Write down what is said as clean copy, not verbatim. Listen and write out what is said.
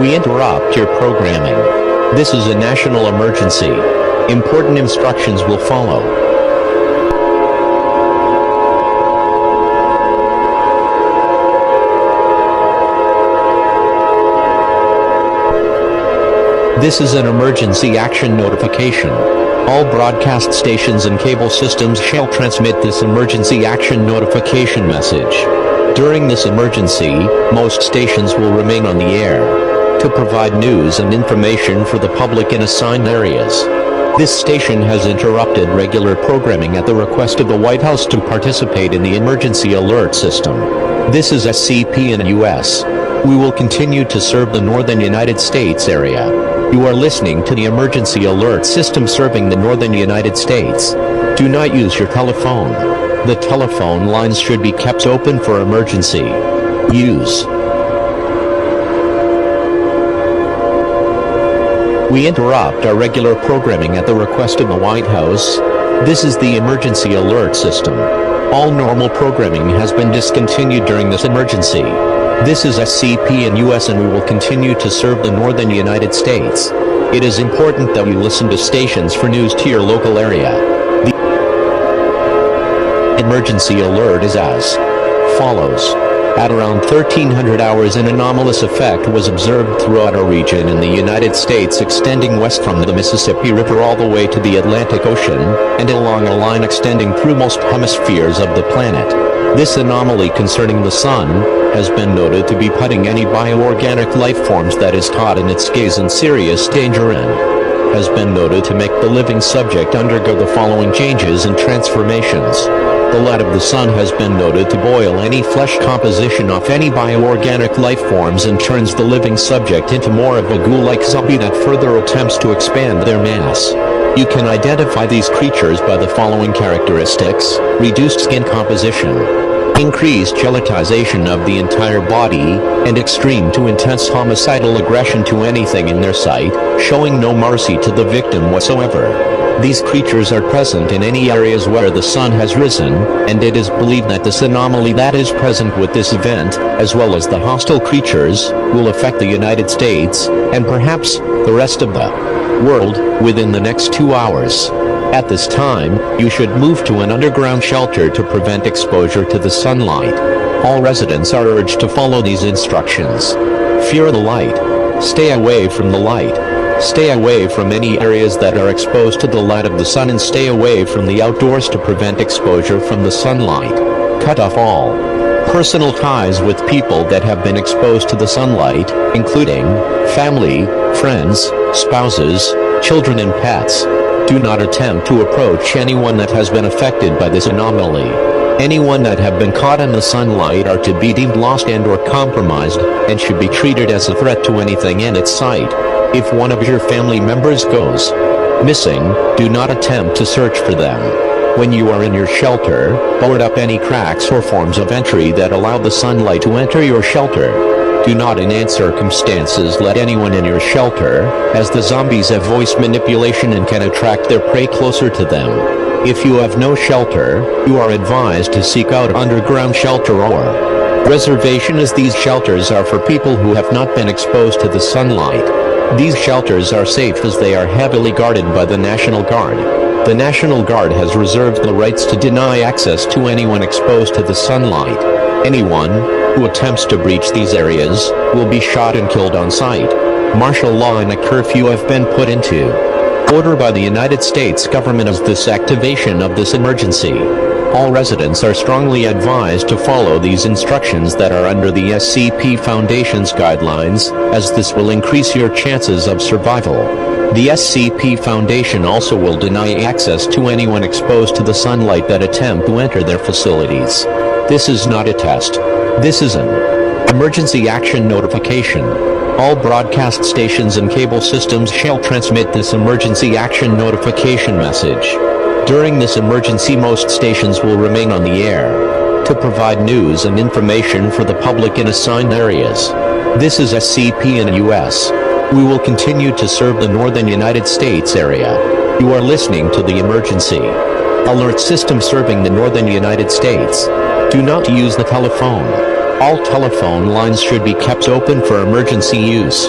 We interrupt your programming. This is a national emergency. Important instructions will follow. This is an emergency action notification. All broadcast stations and cable systems shall transmit this emergency action notification message. During this emergency, most stations will remain on the air to provide news and information for the public in assigned areas. This station has interrupted regular programming at the request of the White House to participate in the emergency alert system. This is SCP in US. We will continue to serve the northern United States area. You are listening to the emergency alert system serving the northern United States. Do not use your telephone. The telephone lines should be kept open for emergency use. We interrupt our regular programming at the request of the White House. This is the emergency alert system. All normal programming has been discontinued during this emergency. This is SCP in US and we will continue to serve the northern United States. It is important that you listen to stations for news to your local area. The emergency alert is as follows. At around 1300 hours, an anomalous effect was observed throughout a region in the United States extending west from the Mississippi River all the way to the Atlantic Ocean, and along a line extending through most hemispheres of the planet. This anomaly concerning the Sun has been noted to be putting any bioorganic life forms that is caught in its gaze in serious danger and has been noted to make the living subject undergo the following changes and transformations. The light of the sun has been noted to boil any flesh composition off any bioorganic life forms and turns the living subject into more of a ghoul-like zombie that further attempts to expand their mass. You can identify these creatures by the following characteristics: reduced skin composition, increased gelatization of the entire body, and extreme to intense homicidal aggression to anything in their sight, showing no mercy to the victim whatsoever. These creatures are present in any areas where the sun has risen, and it is believed that this anomaly that is present with this event, as well as the hostile creatures, will affect the United States, and perhaps the rest of the world, within the next 2 hours. At this time, you should move to an underground shelter to prevent exposure to the sunlight. All residents are urged to follow these instructions. Fear the light. Stay away from the light. Stay away from any areas that are exposed to the light of the sun and stay away from the outdoors to prevent exposure from the sunlight. Cut off all personal ties with people that have been exposed to the sunlight, including family, friends, spouses, children and pets. Do not attempt to approach anyone that has been affected by this anomaly. Anyone that have been caught in the sunlight are to be deemed lost and or compromised, and should be treated as a threat to anything in its sight. If one of your family members goes missing, do not attempt to search for them. When you are in your shelter, board up any cracks or forms of entry that allow the sunlight to enter your shelter. Do not in any circumstances let anyone in your shelter, as the zombies have voice manipulation and can attract their prey closer to them. If you have no shelter, you are advised to seek out underground shelter or reservation, as these shelters are for people who have not been exposed to the sunlight. These shelters are safe as they are heavily guarded by the National Guard. The National Guard has reserved the rights to deny access to anyone exposed to the sunlight. Anyone who attempts to breach these areas will be shot and killed on sight. Martial law and a curfew have been put into order by the United States government as this activation of this emergency. All residents are strongly advised to follow these instructions that are under the SCP Foundation's guidelines, as this will increase your chances of survival. The SCP Foundation also will deny access to anyone exposed to the sunlight that attempt to enter their facilities. This is not a test. This is an emergency action notification. All broadcast stations and cable systems shall transmit this emergency action notification message. During this emergency, most stations will remain on the air to provide news and information for the public in assigned areas. This is SCP in US. We will continue to serve the northern United States area. You are listening to the emergency alert system serving the northern United States. Do not use the telephone. All telephone lines should be kept open for emergency use.